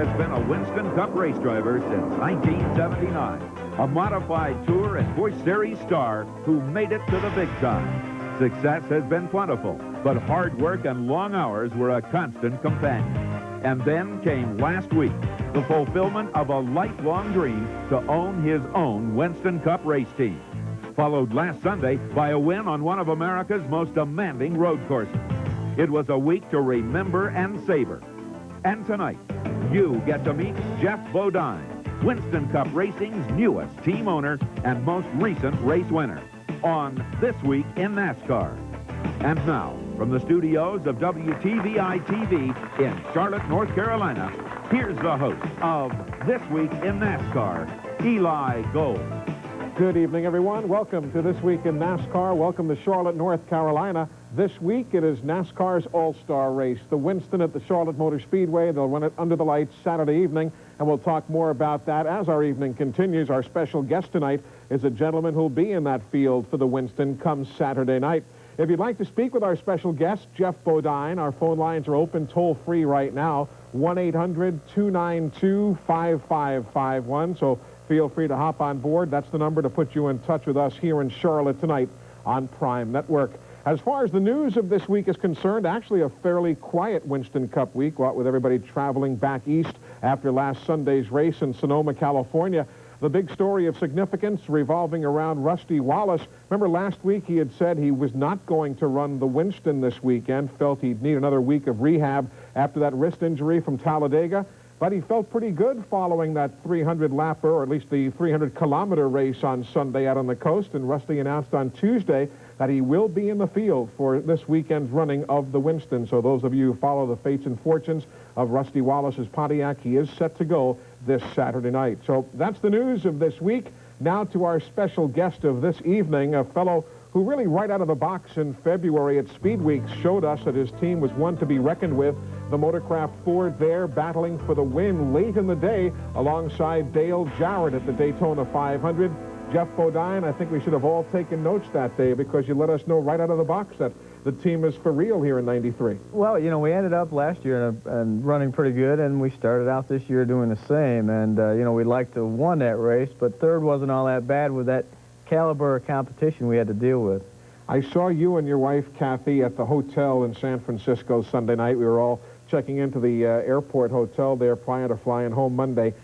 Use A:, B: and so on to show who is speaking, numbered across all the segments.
A: has been a Winston Cup race driver since 1979. A modified Tour and Busch Series star who made it to the big time. Success has been plentiful, but hard work and long hours were a constant companion. And then came last week, the fulfillment of a lifelong dream to own his own Winston Cup race team. Followed last Sunday by a win on one of America's most demanding road courses. It was a week to remember and savor. And tonight, you get to meet Geoff Bodine, Winston Cup Racing's newest team owner and most recent race winner, on This Week in NASCAR. And now, from the studios of WTVI-TV in Charlotte, North Carolina, here's the host of This Week in NASCAR, Eli Gold.
B: Good evening, everyone. Welcome to This Week in NASCAR. Welcome to Charlotte, North Carolina. This week, it is NASCAR's All-Star Race, the Winston at the Charlotte Motor Speedway. They'll run it under the lights Saturday evening, and we'll talk more about that as our evening continues. Our special guest tonight is a gentleman who'll be in that field for the Winston come Saturday night. If you'd like to speak with our special guest, Geoff Bodine, our phone lines are open toll-free right now, 1-800-292-5551. So feel free to hop on board. That's the number to put you in touch with us here in Charlotte tonight on Prime Network. As far as the news of this week is concerned, actually a fairly quiet Winston Cup week, what with everybody traveling back east after last Sunday's race in Sonoma, California. The big story of significance revolving around Rusty Wallace. Remember last week he had said he was not going to run the Winston this weekend, felt he'd need another week of rehab after that wrist injury from Talladega. But he felt pretty good following that 300-lapper, or at least the 300-kilometer race on Sunday out on the coast. And Rusty announced on Tuesday that he will be in the field for this weekend's running of the Winston. So those of you who follow the fates and fortunes of Rusty Wallace's Pontiac, he is set to go this Saturday night. So that's the news of this week. Now to our special guest of this evening, a fellow who really right out of the box in February at Speed Weeks showed us that his team was one to be reckoned with. The Motorcraft Ford there battling for the win late in the day alongside Dale Jarrett at the Daytona 500. Geoff Bodine, I think we should have all taken notes that day because you let us know right out of the box that the team is for real here in '93.
C: Well, you know, we ended up last year and running pretty good, and we started out this year doing the same. And, you know, we'd like to have won that race, but third wasn't all that bad with that caliber of competition we had to deal with.
B: I saw you and your wife, Kathy, at the hotel in San Francisco Sunday night. We were all checking into the airport hotel there prior to flying home Monday.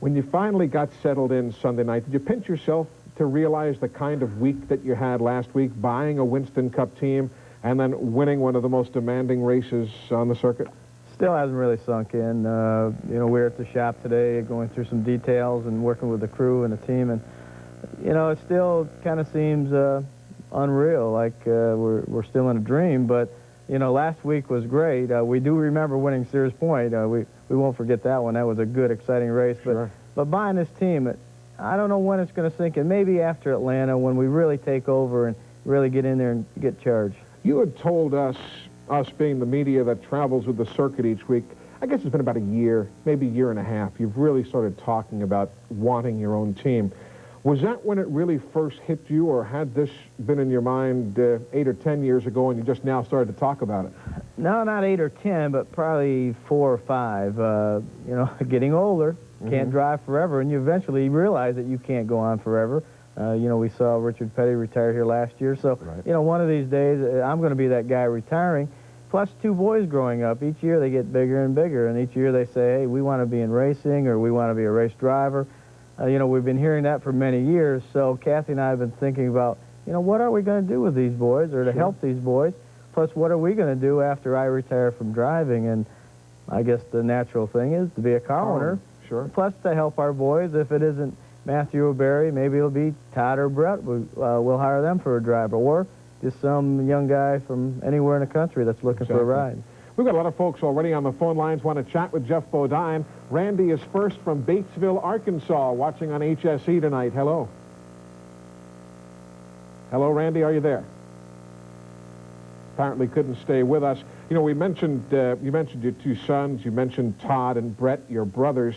B: When you finally got settled in Sunday night, did you pinch yourself to realize the kind of week that you had last week, buying a Winston Cup team and then winning one of the most demanding races on the circuit?
C: Still hasn't really sunk in. You know, we're at the shop today going through some details and working with the crew and the team, and you know, it still kind of seems unreal, like we're still in a dream. But you know, last week was great. We do remember winning Sears Point. We won't forget that one. That was a good, exciting race.
B: Sure.
C: But buying this team, I don't know when it's going to sink in. Maybe after Atlanta, when we really take over and really get in there and get charged.
B: You had told us being the media that travels with the circuit each week, I guess it's been about a year, maybe a year and a half, you've really started talking about wanting your own team. Was that when it really first hit you, or had this been in your mind 8 or 10 years ago and you just now started to talk about it?
C: No, not 8 or 10, but probably 4 or 5. You know, getting older, can't drive forever, and you eventually realize that you can't go on forever. You know, we saw Richard Petty retire here last year, so, you know, one of these days I'm going to be that guy retiring. Plus 2 boys growing up. Each year they get bigger and bigger, and each year they say, hey, we want to be in racing, or we want to be a race driver. You know, we've been hearing that for many years, so Kathy and I have been thinking about, you know, what are we going to do with these boys, or to help these boys? Plus, what are we going to do after I retire from driving? And I guess the natural thing is to be a car owner.
B: Sure.
C: Plus, to help our boys. If it isn't Matthew or Barry, maybe it'll be Todd or Brett. We'll hire them for a driver, or just some young guy from anywhere in the country that's looking for a ride.
B: We've got a lot of folks already on the phone lines want to chat with Geoff Bodine. Randy is first from Batesville, Arkansas, watching on HSE tonight. Hello. Hello, Randy, are you there? Apparently couldn't stay with us. You know, you mentioned your 2 sons. You mentioned Todd and Brett, your brothers.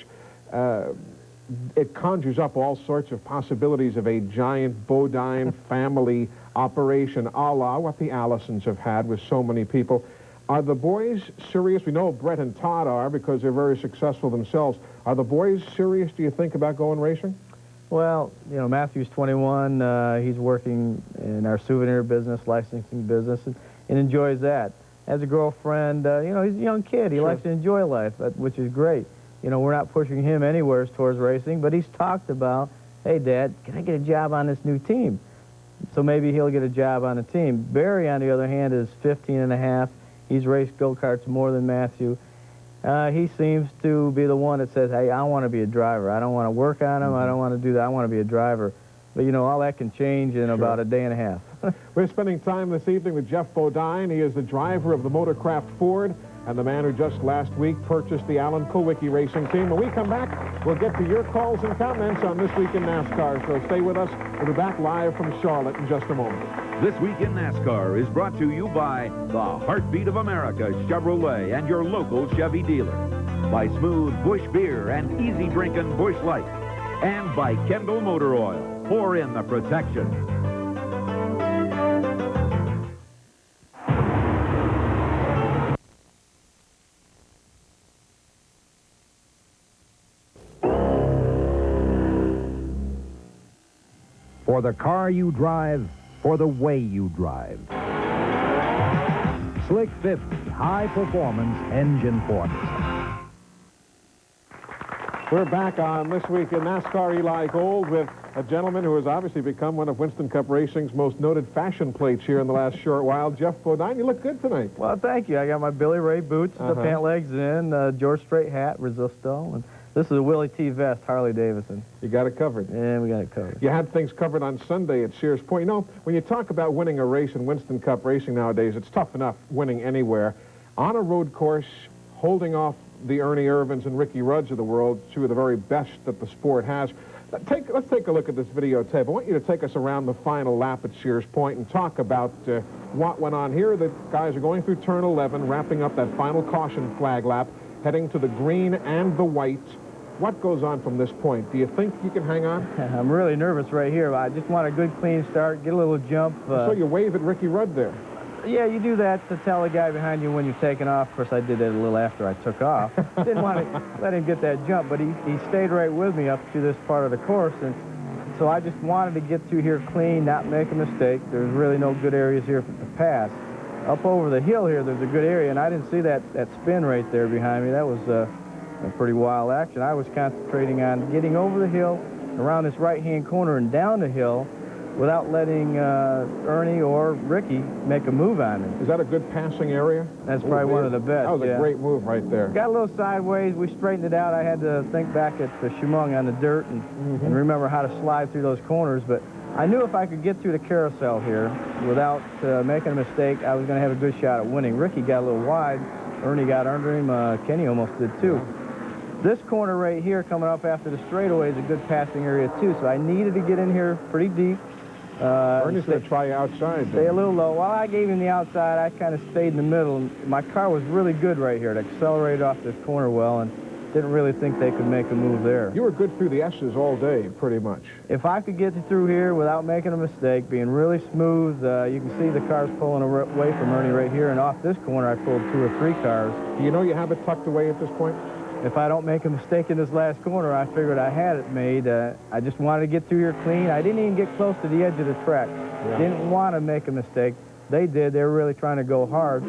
B: It conjures up all sorts of possibilities of a giant Bodine family operation, a la what the Allisons have had with so many people. Are the boys serious? We know Brett and Todd are because they're very successful themselves. Are the boys serious, do you think, about going racing?
C: Well, you know, Matthew's 21. He's working in our souvenir business, licensing business, and enjoys that. Has a girlfriend. You know, he's a young kid. He likes to enjoy life, which is great. You know, we're not pushing him anywhere towards racing, but he's talked about, hey, Dad, can I get a job on this new team? So maybe he'll get a job on a team. Barry, on the other hand, is 15 and a half. He's raced go-karts more than Matthew. He seems to be the one that says, hey, I want to be a driver. I don't want to work on him. I don't want to do that. I want to be a driver. But, you know, all that can change in about a day and a half.
B: We're spending time this evening with Geoff Bodine. He is the driver of the Motorcraft Ford and the man who just last week purchased the Alan Kulwicki racing team. When we come back, we'll get to your calls and comments on This Week in NASCAR. So stay with us. We'll be back live from Charlotte in just a moment.
A: This Week in NASCAR is brought to you by the Heartbeat of America, Chevrolet, and your local Chevy dealer. By Smooth Busch Beer and easy drinking Busch Light. And by Kendall Motor Oil. Pour in the protection.
D: For the car you drive, for the way you drive. Slick 50 high performance engine formula.
B: We're back on This Week in NASCAR. Eli Gold with a gentleman who has obviously become one of Winston Cup Racing's most noted fashion plates here in the last short while. Geoff Bodine, you look good tonight.
C: Well, thank you. I got my Billy Ray boots, the pant legs in, George Strait hat, Resisto, and this is a Willie T. vest, Harley Davidson.
B: You got it covered.
C: Yeah, we got it covered.
B: You had things covered on Sunday at Sears Point. You know, when you talk about winning a race in Winston Cup Racing nowadays, it's tough enough winning anywhere. On a road course, holding off the Ernie Irvins and Ricky Rudds of the world, two of the very best that the sport has. Let's take a look at this videotape. I want you to take us around the final lap at Sears Point and talk about what went on here. The guys are going through turn 11, wrapping up that final caution flag lap, heading to the green and the white. What goes on from this point? Do you think you can hang on?
C: I'm really nervous right here. I just want a good, clean start, get a little jump.
B: So you wave at Ricky Rudd there.
C: Yeah, you do that to tell the guy behind you when you're taking off. Of course, I did that a little after I took off. Didn't want to let him get that jump, but he stayed right with me up to this part of the course. And so I just wanted to get through here clean, not make a mistake. There's really no good areas here to pass. Up over the hill here, there's a good area, and I didn't see that spin right there behind me. That was a pretty wild action. I was concentrating on getting over the hill, around this right-hand corner and down the hill, without letting Ernie or Ricky make a move on him.
B: Is that a good passing area?
C: That's probably one of the best.
B: That was a great move right there.
C: Got a little sideways. We straightened it out. I had to think back at the Chemung on the dirt and remember how to slide through those corners. But I knew if I could get through the carousel here without making a mistake, I was going to have a good shot at winning. Ricky got a little wide. Ernie got under him. Kenny almost did too. This corner right here coming up after the straightaway is a good passing area too. So I needed to get in here pretty deep.
B: Ernie's going to try you outside.
C: Stay a little low. While I gave him the outside, I kind of stayed in the middle. And my car was really good right here. It accelerated off this corner well, and didn't really think they could make a move there.
B: You were good through the S's all day, pretty much.
C: If I could get through here without making a mistake, being really smooth, you can see the cars pulling away from Ernie right here, and off this corner, I pulled 2 or 3 cars.
B: Do you know you have it tucked away at this point?
C: If I don't make a mistake in this last corner, I figured I had it made. I just wanted to get through here clean. I didn't even get close to the edge of the track. Didn't want to make a mistake. They did. They were really trying to go hard.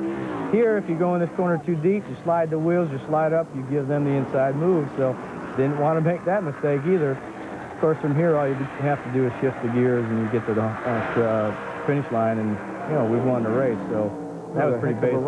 C: Here, if you go in this corner too deep, you slide the wheels, you slide up, you give them the inside move. So didn't want to make that mistake either. Of course, from here, all you have to do is shift the gears and you get to the finish line, and, you know, we won the race. So that was pretty basic.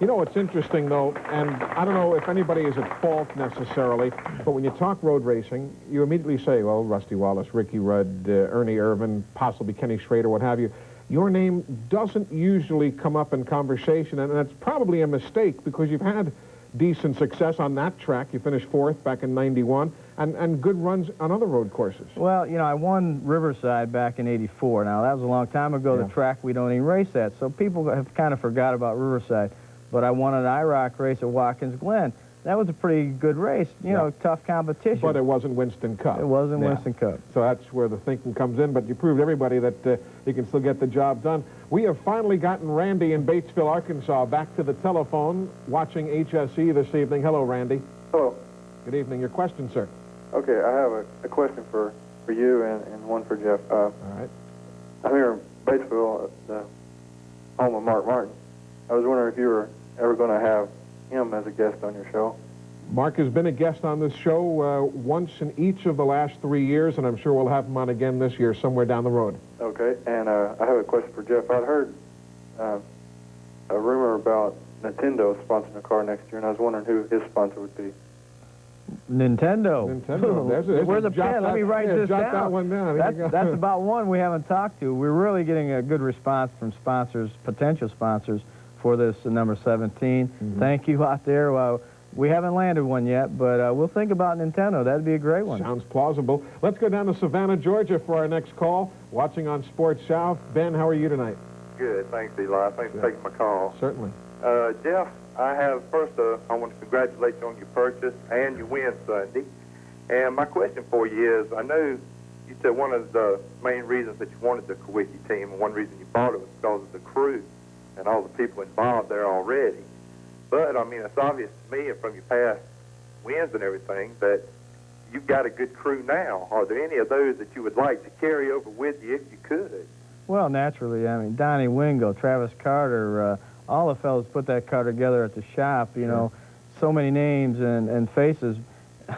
B: You know, what's interesting, though, and I don't know if anybody is at fault necessarily, but when you talk road racing, you immediately say, well, Rusty Wallace, Ricky Rudd, Ernie Irvin, possibly Kenny Schrader, what have you. Your name doesn't usually come up in conversation, and that's probably a mistake because you've had decent success on that track. You finished 4th back in '91, and good runs on other road courses. Well,
C: you know, I won Riverside back in '84. Now, that was a long time ago, the track we don't even race at, so people have kind of forgot about Riverside. But I won an IROC race at Watkins Glen. that was a pretty good race. You know, tough competition.
B: But it wasn't Winston Cup.
C: It wasn't Winston Cup.
B: So that's where the thinking comes in. But you proved everybody that you can still get the job done. We have finally gotten Randy in Batesville, Arkansas, back to the telephone, watching HSE this evening. Hello, Randy.
E: Hello.
B: Good evening. Your question, sir.
E: Okay, I have a question for you and one for Geoff.
B: All right.
E: I'm here in Batesville, the home of Mark Martin. I was wondering if you were ever going to have him as a guest on your show.
B: Mark has been a guest on this show once in each of the last 3 years, and I'm sure we'll have him on again this year somewhere down the road.
E: Okay, and I have a question for Geoff. I'd heard a rumor about Nintendo sponsoring a car next year, and I was wondering who his sponsor would be.
C: Nintendo.
B: There's
C: Where's the pen? Let me write this
B: jot
C: down.
B: that one down.
C: That's about one we haven't talked to. We're really getting a good response from sponsors, potential sponsors, for this number 17. Thank you out there. We haven't landed one yet, but we'll think about Nintendo. That'd be a great one.
B: Sounds plausible. Let's go down to Savannah, Georgia for our next call. Watching on Sports South. Ben, how are you tonight?
F: Good. Thanks, Eli. Thanks for taking my call.
B: Certainly.
F: Geoff, I want to congratulate you on your purchase and your win Sunday. And my question for you is, I know you said one of the main reasons that you wanted the Kawicki team and one reason you bought it was because of the crew and all the people involved there already. But, I mean, it's obvious to me and from your past wins and everything that you've got a good crew now. Are there any of those that you would like to carry over with you if you could?
C: Well, naturally. I mean, Donnie Wingo, Travis Carter, all the fellas put that car together at the shop, you know, so many names and faces.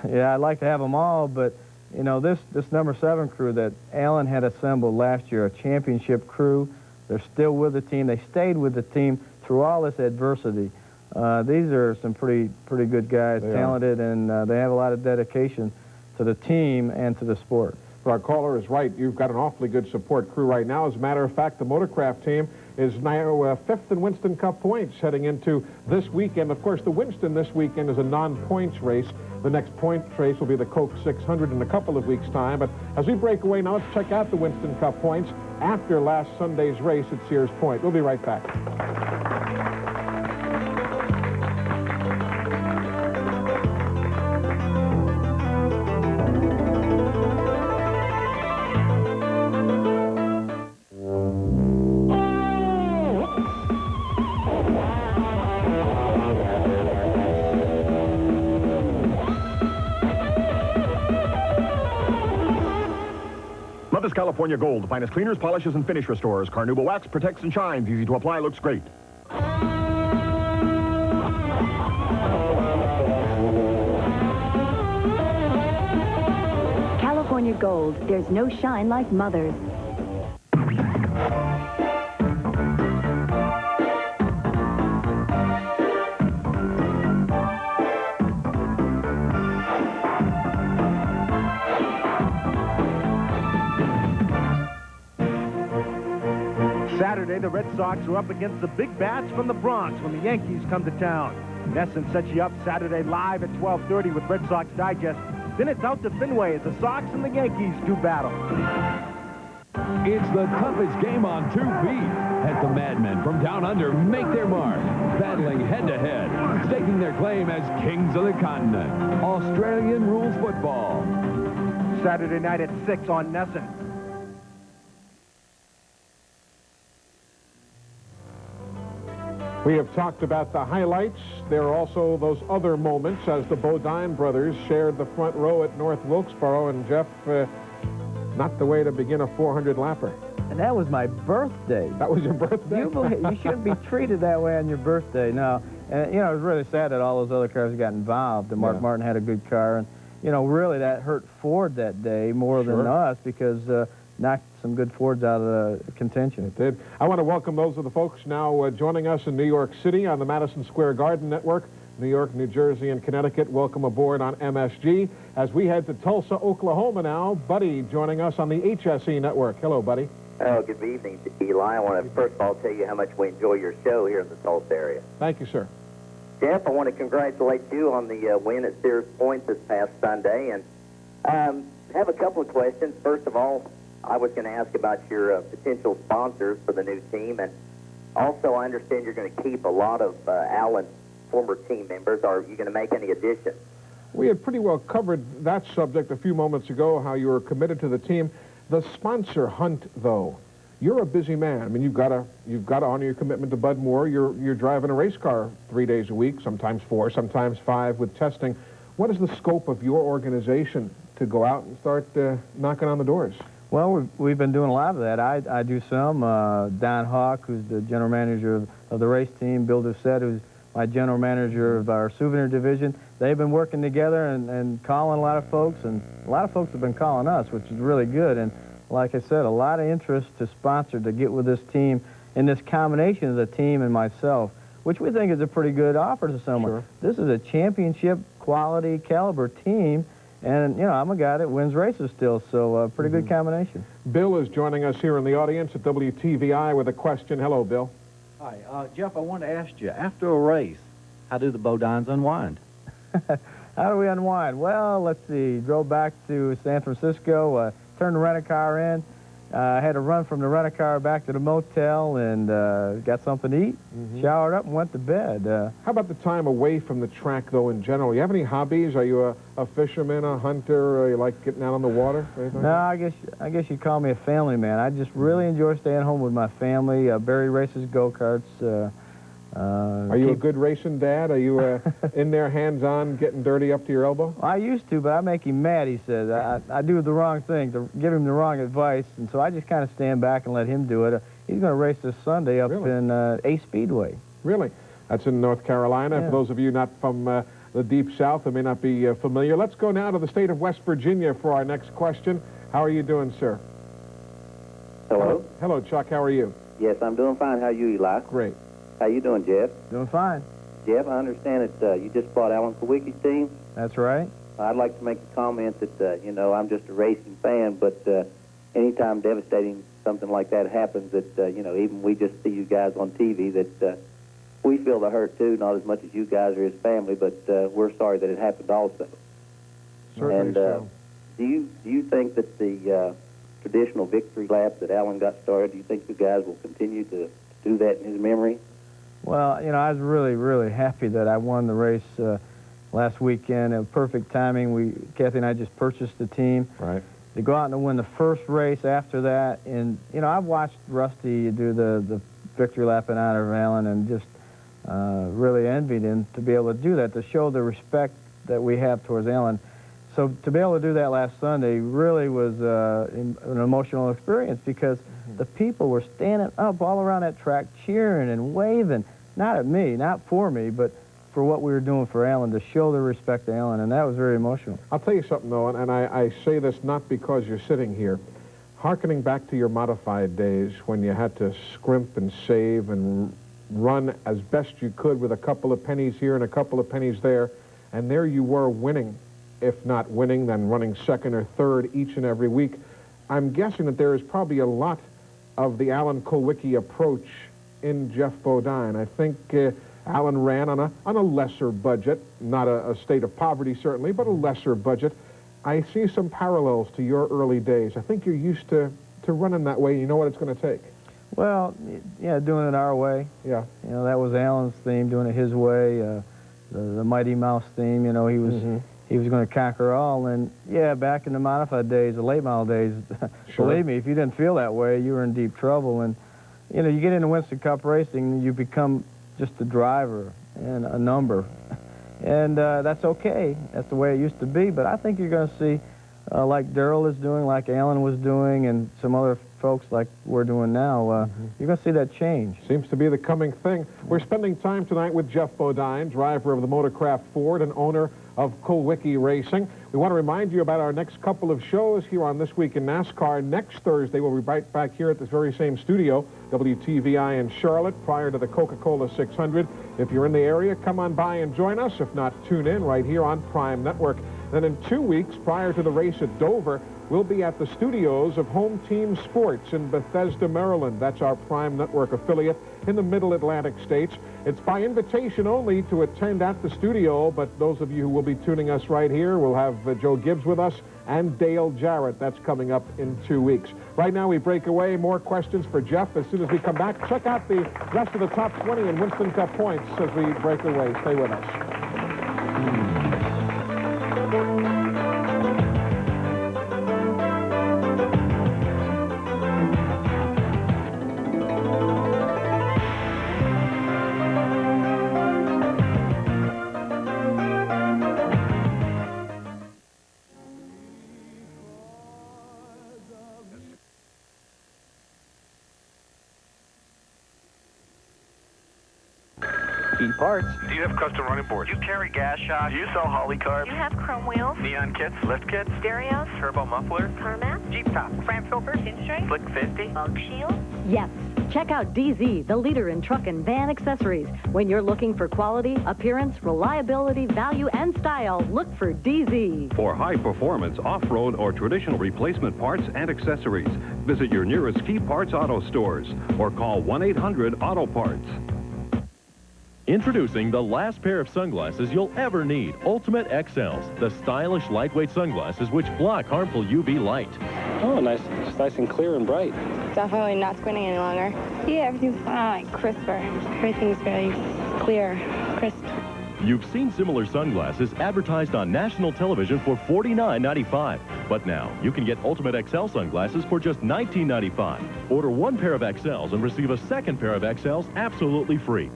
C: Yeah, I'd like to have them all, but, you know, this number 7 crew that Alan had assembled last year, a championship crew, they're still with the team. They stayed with the team through all this adversity. These are some pretty good guys, talented, and they have a lot of dedication to the team and to the sport.
B: Well, our caller is right. You've got an awfully good support crew right now. As a matter of fact, the Motorcraft team is now 5th in Winston Cup points heading into this weekend. Of course, the Winston this weekend is a non-points race. The next point race will be the Coke 600 in a couple of weeks' time. But as we break away now, let's check out the Winston Cup points after last Sunday's race at Sears Point. We'll be right back.
G: Love's California Gold, the finest cleaners, polishes, and finish restores. Carnauba wax protects and shines. Easy to apply, looks great.
H: California Gold, there's no shine like Mother's.
I: Saturday, the Red Sox are up against the big bats from the Bronx when the Yankees come to town. NESN sets you up Saturday live at 12:30 with Red Sox Digest. Then it's out to Fenway as the Sox and the Yankees do battle.
J: It's the toughest game on 2 feet as the Madmen from down under make their mark, battling head-to-head, staking their claim as kings of the continent. Australian rules football.
I: Saturday night at 6 on NESN.
B: We have talked about the highlights. There are also those other moments as the Bodine brothers shared the front row at North Wilkesboro. And, Geoff, not the way to begin a 400-lapper.
C: And that was my birthday.
B: That was your birthday?
C: You shouldn't be treated that way on your birthday. No. And, you know, it was really sad that all those other cars got involved. And Mark Martin had a good car. And, you know, really that hurt Ford that day more than us because knocked some good Fords out of the contention.
B: It did. I want to welcome those of the folks now joining us in New York City on the Madison Square Garden Network. New York, New Jersey, and Connecticut, welcome aboard on MSG. As we head to Tulsa, Oklahoma now, Buddy joining us on the HSE Network. Hello, Buddy.
K: Oh, good evening, Eli. I want to first of all tell you how much we enjoy your show here in the Tulsa area.
B: Thank you, sir.
K: Geoff, I want to congratulate you on the win at Sears Point this past Sunday, and have a couple of questions. First of all, I was going to ask about your potential sponsors for the new team, and also I understand you're going to keep a lot of Allen former team members? Are you going to make any additions?
B: We had pretty well covered that subject a few moments ago, how you were committed to the team. The sponsor hunt, though, you're a busy man. I mean, you've got to honor your commitment to Bud Moore. You're driving a race car 3 days a week, sometimes 4, sometimes 5 with testing. What is the scope of your organization to go out and start knocking on the doors?
C: Well, we've been doing a lot of that. I do some. Don Hawk, who's the general manager of the race team, Bill Doucette, who's my general manager of our souvenir division. They've been working together and calling a lot of folks, and a lot of folks have been calling us, which is really good. And like I said, a lot of interest to sponsor, to get with this team, and this combination of the team and myself, which we think is a pretty good offer to someone.
B: Sure.
C: This is a championship quality caliber team, and, you know, I'm a guy that wins races still, so pretty good combination.
B: Bill is joining us here in the audience at WTVI with a question. Hello, Bill.
L: Hi. Jeff, I wanted to ask you, after a race, how do the Bodines unwind?
C: How do we unwind? Well, let's see. Drove back to San Francisco, turned the rent-a-car in. Had to run from the rent-a-car back to the motel and got something to eat, showered up, and went to bed.
B: How about the time away from the track, though, in general? You have any hobbies? Are you a fisherman, a hunter? Or you like getting out on the water?
C: No, I guess you'd call me a family man. I just really enjoy staying home with my family. Barry races go-karts.
B: Are you a good racing dad? Are you in there hands-on, getting dirty up to your elbow?
C: I used to, but I make him mad, he says. I do the wrong thing, to give him the wrong advice, and so I just kind of stand back and let him do it. He's going to race this Sunday up in A Speedway.
B: Really? That's in North Carolina.
C: Yeah.
B: For those of you not from the Deep South that may not be familiar, let's go now to the state of West Virginia for our next question. How are you doing, sir?
M: Hello?
B: Hello, Chuck. How are you?
M: Yes, I'm doing fine. How are you, Eli?
B: Great.
M: How you doing, Jeff?
C: Doing fine.
M: Jeff, I understand that you just bought Alan Kowicki's team.
C: That's right.
M: I'd like to make a comment that, you know, I'm just a racing fan, but anytime devastating something like that happens, that, you know, even we just see you guys on TV, that we feel the hurt, too, not as much as you guys or his family, but we're sorry that it happened also.
B: Certainly
M: and
B: so.
M: do you think that the traditional victory lap that Alan got started, do you think you guys will continue to do that in his memory?
C: Well, you know, I was really, really happy that I won the race last weekend. It was perfect timing. Kathy and I just purchased the team.
B: Right.
C: To go out and win the first race after that. And, you know, I've watched Rusty do the victory lap in honor of Alan and just really envied him to be able to do that, to show the respect that we have towards Alan. So to be able to do that last Sunday really was an emotional experience, because the people were standing up all around that track cheering and waving, not at me, not for me, but for what we were doing for Alan, to show their respect to Alan, and that was very emotional.
B: I'll tell you something, though, and I say this not because you're sitting here. Hearkening back to your modified days when you had to scrimp and save and run as best you could with a couple of pennies here and a couple of pennies there, and there you were winning. If not winning, then running second or third each and every week. I'm guessing that there is probably a lot of the Alan Kowicki approach in Geoff Bodine. I think Alan ran on a lesser budget, not a state of poverty certainly, but a lesser budget. I see some parallels to your early days. I think you're used to running that way. You know what it's going to take.
C: Well, yeah, doing it our way.
B: Yeah.
C: You know, that was Alan's theme, doing it his way. The Mighty Mouse theme, you know, he was... He was going to conquer all, and yeah, back in the modified days, the late model days,
B: Sure.
C: Believe me, if you didn't feel that way, you were in deep trouble. And you know, you get into Winston Cup racing, you become just a driver and a number, and that's okay. That's the way it used to be. But I think you're going to see, like Darrell is doing, like Alan was doing, and some other folks like we're doing now. You're going to see that change.
B: Seems to be the coming thing. We're spending time tonight with Geoff Bodine, driver of the Motorcraft Ford and owner of Kowicki Racing. We want to remind you about our next couple of shows here on This Week in NASCAR. Next Thursday, we'll be right back here at this very same studio, WTVI in Charlotte, prior to the Coca-Cola 600. If you're in the area, come on by and join us. If not, tune in right here on Prime Network. Then in 2 weeks, prior to the race at Dover, We'll be at the studios of Home Team Sports in Bethesda, Maryland. That's our Prime Network affiliate in the Middle Atlantic states. It's by invitation only to attend at the studio, but those of you who will be tuning us right here will have Joe Gibbs with us and Dale Jarrett. That's coming up in 2 weeks. Right now we break away. More questions for Geoff as soon as we come back. Check out the rest of the top 20 in Winston Cup points as we break away. Stay with us.
N: Parts.
O: Do you have custom running boards?
N: Do you carry gas shocks?
O: Do you sell Holly cars?
N: Do you have chrome wheels?
O: Neon kits? Lift kits?
N: Stereos?
O: Turbo muffler?
N: Car mats?
O: Jeep top?
N: Front filters? Pinstripes?
O: Slick 50?
N: Bug shield?
H: Yes. Check out DZ, the leader in truck and van accessories. When you're looking for quality, appearance, reliability, value, and style, look for DZ.
P: For high-performance, off-road, or traditional replacement parts and accessories, visit your nearest Key Parts Auto stores or call 1-800-AUTO-PARTS.
Q: Introducing the last pair of sunglasses you'll ever need, Ultimate XLs, the stylish, lightweight sunglasses which block harmful UV light.
R: Oh, nice. It's nice and clear and bright.
S: Definitely not squinting any longer. Yeah, everything's like crisper. Everything's very clear, crisp.
Q: You've seen similar sunglasses advertised on national television for $49.95. But now, you can get Ultimate XL sunglasses for just $19.95. Order one pair of XLs and receive a second pair of XLs absolutely free.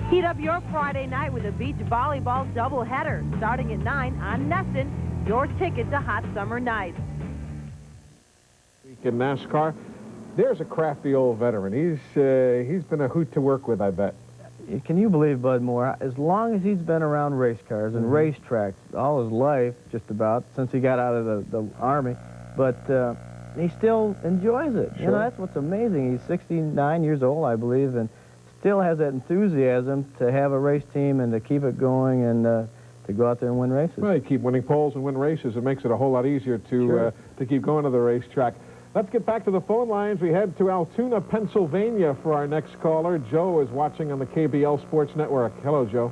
T: Heat up your Friday night with a beach volleyball doubleheader starting at 9 on NESN, your ticket to hot summer nights.
B: In NASCAR, there's a crafty old veteran. He's been a hoot to work with, I bet.
C: Can you believe, Bud Moore, as long as he's been around race cars and racetracks all his life, just about, since he got out of the Army, but he still enjoys it.
B: Sure.
C: You know, that's what's amazing. He's 69 years old, I believe, and still has that enthusiasm to have a race team and to keep it going and to go out there and win races.
B: Well, you keep winning poles and win races. It makes it a whole lot easier to keep going to the racetrack. Let's get back to the phone lines. We head to Altoona, Pennsylvania for our next caller. Joe is watching on the KBL Sports Network. Hello, Joe.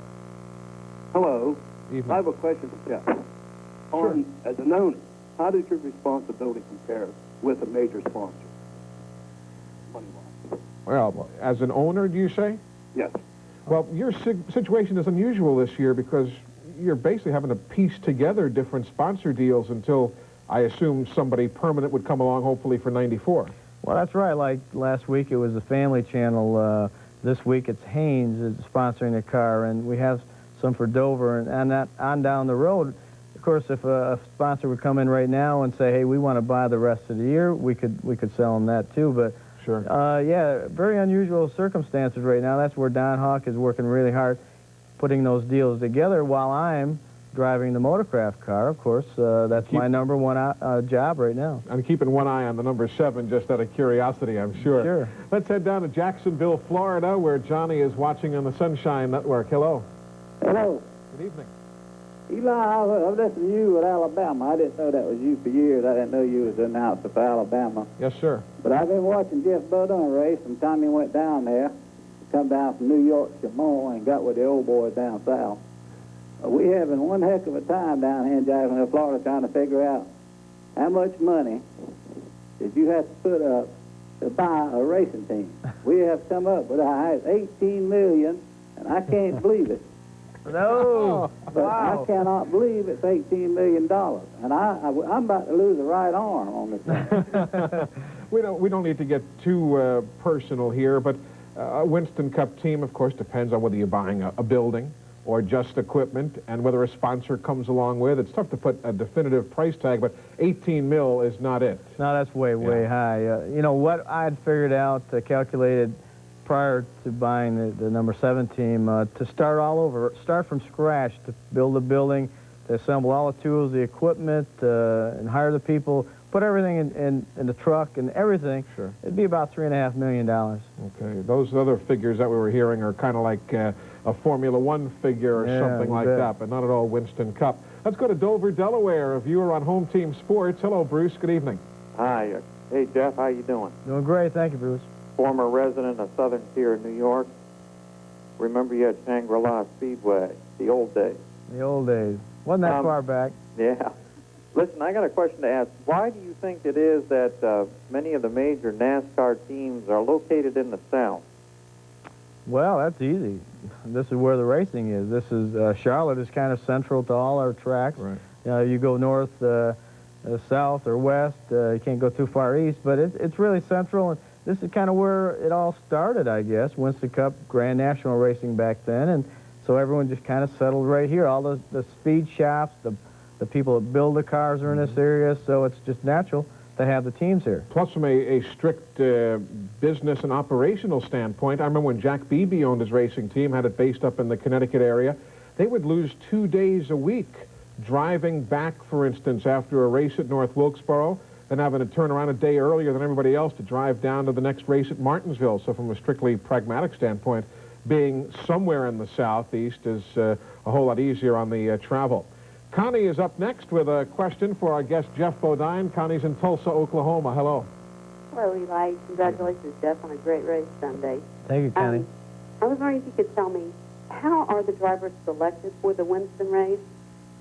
U: Hello.
B: Evening.
U: I have a question for Jeff.
B: Sure.
U: As an owner, how does your responsibility compare with a major sponsor? Money-wise.
B: Well, as an owner, do you say?
U: Yes.
B: Well, your situation is unusual this year because you're basically having to piece together different sponsor deals until I assume somebody permanent would come along, hopefully for 94.
C: Well, that's right. Like last week, it was the Family Channel. This week, it's Haynes is sponsoring a car, and we have some for Dover. And that on down the road, of course, if a sponsor would come in right now and say, hey, we want to buy the rest of the year, we could sell them that too. But
B: sure.
C: Yeah, very unusual circumstances right now. That's where Don Hawk is working really hard, putting those deals together while I'm driving the motorcraft car, of course. That's my number one job right now.
B: I'm keeping one eye on the number 7 just out of curiosity, I'm sure.
C: Sure.
B: Let's head down to Jacksonville, Florida, where Johnny is watching on the Sunshine Network. Hello.
V: Hello.
B: Good evening.
V: Eli, I've listened to you at Alabama. I didn't know that was you for years. I didn't know you was an announcer for Alabama.
B: Yes, sir.
V: But I've been watching Geoff Bodine race from the time he went down there. He come down from New York to Moore and got with the old boys down south. We having one heck of a time down here in Jacksonville, Florida, trying to figure out how much money did you have to put up to buy a racing team. We have come up with $18 million, and I can't believe it.
C: No.
V: But I cannot believe it's $18 million, and I'm about to lose a right arm on this thing.
B: We don't need to get too personal here, but a Winston Cup team, of course, depends on whether you're buying a building or just equipment, and whether a sponsor comes along with. It's tough to put a definitive price tag, but 18 mil is not it.
C: No, that's way high. You know, what I had figured out, calculated prior to buying the number 7 team, to start all over, start from scratch, to build a building, to assemble all the tools, the equipment, and hire the people, put everything in the truck and everything.
B: Sure.
C: It'd be about $3.5 million.
B: Okay, those other figures that we were hearing are kind of like a Formula One figure or something like that, but not at all Winston Cup. Let's go to Dover, Delaware, a viewer on Home Team Sports. Hello, Bruce. Good evening.
A: Hi. Hey, Jeff. How you doing?
C: Doing great. Thank you, Bruce.
A: Former resident of Southern Tier, New York. Remember you had Shangri-La Speedway, the old days.
C: The old days. Wasn't that far back.
A: Yeah. Listen, I got a question to ask. Why do you think it is that many of the major NASCAR teams are located in the South?
C: Well, that's easy. This is where the racing is. This is Charlotte is kind of central to all our tracks.
B: Right.
C: You go north, south, or west. You can't go too far east, but it's really central. And this is kind of where it all started, I guess. Winston Cup, Grand National Racing back then, and so everyone just kind of settled right here. All the speed shops, the people that build the cars are in this area, so it's just natural to have the teams here.
B: Plus, from a strict business and operational standpoint, I remember when Jack Beebe owned his racing team, had it based up in the Connecticut area, they would lose 2 days a week driving back, for instance, after a race at North Wilkesboro, then having to turn around a day earlier than everybody else to drive down to the next race at Martinsville. So from a strictly pragmatic standpoint, being somewhere in the southeast is a whole lot easier on the travel. Connie is up next with a question for our guest, Geoff Bodine. Connie's in Tulsa, Oklahoma. Hello.
D: Hello, Eli. Congratulations, Jeff, on a great race Sunday.
C: Thank you, Connie.
D: I was wondering if you could tell me, how are the drivers selected for the Winston race?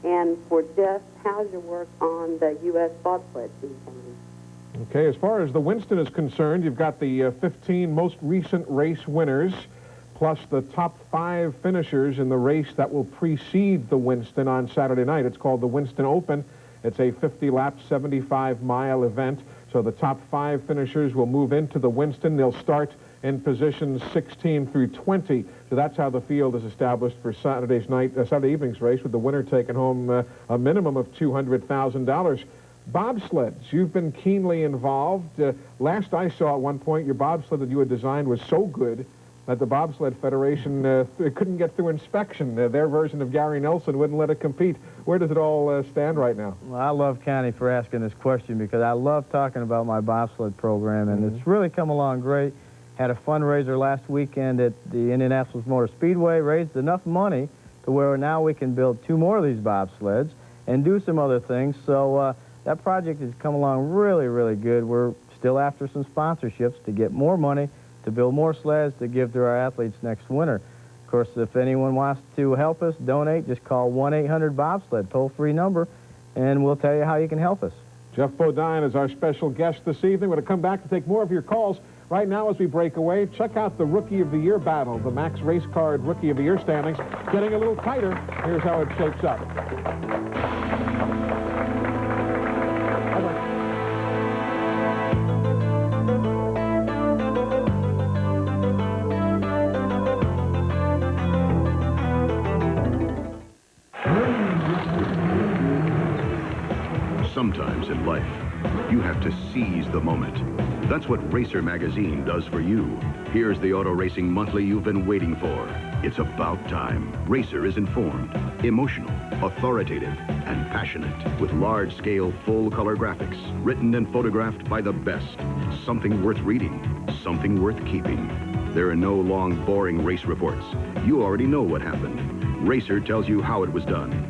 D: And for Jeff, how's your work on the U.S. bobsled team coming?
B: Okay, as far as the Winston is concerned, you've got the 15 most recent race winners, plus the top 5 finishers in the race that will precede the Winston on Saturday night. It's called the Winston Open. It's a 50-lap, 75-mile event. So the top 5 finishers will move into the Winston. They'll start in positions 16 through 20. So that's how the field is established for Saturday evening's race, with the winner taking home a minimum of $200,000. Bobsleds, you've been keenly involved. Last I saw at one point, your bobsled that you had designed was so good that the Bobsled Federation couldn't get through inspection. Their version of Gary Nelson wouldn't let it compete. Where does it all stand right now?
C: Well, I love Connie for asking this question, because I love talking about my bobsled program, and it's really come along great. Had a fundraiser last weekend at the Indianapolis Motor Speedway, raised enough money to where now we can build 2 more of these bobsleds and do some other things. So that project has come along really, really good. We're still after some sponsorships to get more money to build more sleds to give to our athletes next winter. Of course, if anyone wants to help us, donate, just call 1-800-BOBSLED, toll-free number, and we'll tell you how you can help us.
B: Geoff Bodine is our special guest this evening. We're going to come back to take more of your calls. Right now, as we break away, check out the Rookie of the Year battle. The Max Race Card Rookie of the Year standings getting a little tighter. Here's how it shapes up.
W: Sometimes in life, you have to seize the moment. That's what Racer Magazine does for you. Here's the auto racing monthly you've been waiting for. It's about time. Racer is informed, emotional, authoritative, and passionate, with large-scale, full-color graphics, written and photographed by the best. Something worth reading, something worth keeping. There are no long, boring race reports. You already know what happened. Racer tells you how it was done.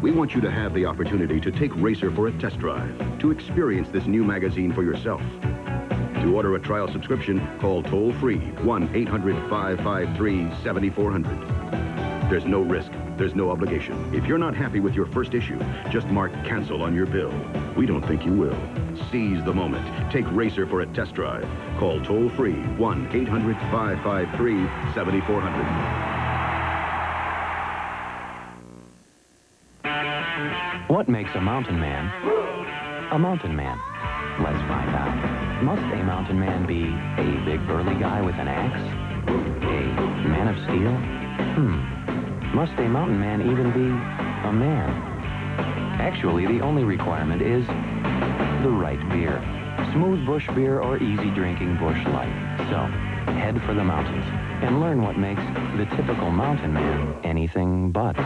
W: We want you to have the opportunity to take Racer for a test drive, to experience this new magazine for yourself. To order a trial subscription, call toll-free 1-800-553-7400. There's no risk. There's no obligation. If you're not happy with your first issue, just mark cancel on your bill. We don't think you will. Seize the moment. Take Racer for a test drive. Call toll-free 1-800-553-7400.
X: What makes a mountain man a mountain man? Let's find out. Must a mountain man be a big burly guy with an axe? A man of steel? Must a mountain man even be a man? Actually, the only requirement is the right beer. Smooth bush beer or easy drinking bush light. So, head for the mountains and learn what makes the typical mountain man anything but.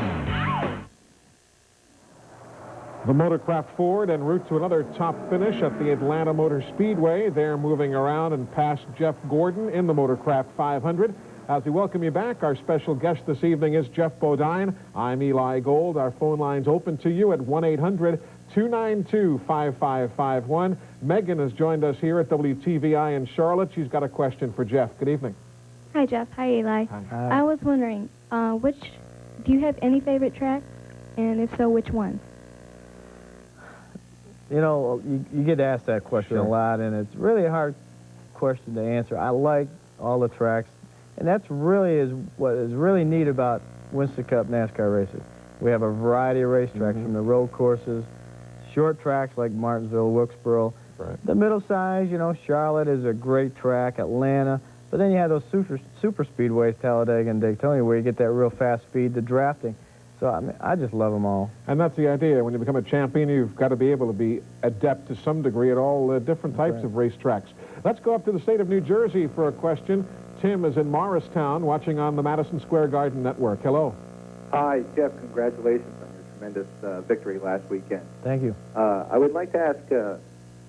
B: The Motorcraft Ford en route to another top finish at the Atlanta Motor Speedway. They're moving around and past Geoff Gordon in the Motorcraft 500. As we welcome you back, our special guest this evening is Geoff Bodine. I'm Eli Gold. Our phone line's open to you at 1-800-292-5551. Megan has joined us here at WTVI in Charlotte. She's got a question for Geoff. Good evening.
E: Hi, Geoff. Hi, Eli.
B: Hi.
E: I was wondering, do you have any favorite tracks? And if so, which one?
C: You know, you get asked that question a lot, and it's really a hard question to answer. I like all the tracks, and that's really what is really neat about Winston Cup NASCAR races. We have a variety of racetracks, from the road courses, short tracks like Martinsville, Wilkesboro.
B: Right.
C: The middle size, you know, Charlotte is a great track, Atlanta. But then you have those super speedways, Talladega and Daytona, where you get that real fast speed, the drafting. So, I mean, I just love them all.
B: And that's the idea. When you become a champion, you've got to be able to be adept to some degree at all different types of racetracks. Let's go up to the state of New Jersey for a question. Tim is in Morristown watching on the Madison Square Garden Network. Hello.
F: Hi, Geoff. Congratulations on your tremendous victory last weekend.
C: Thank you.
F: I would like to ask,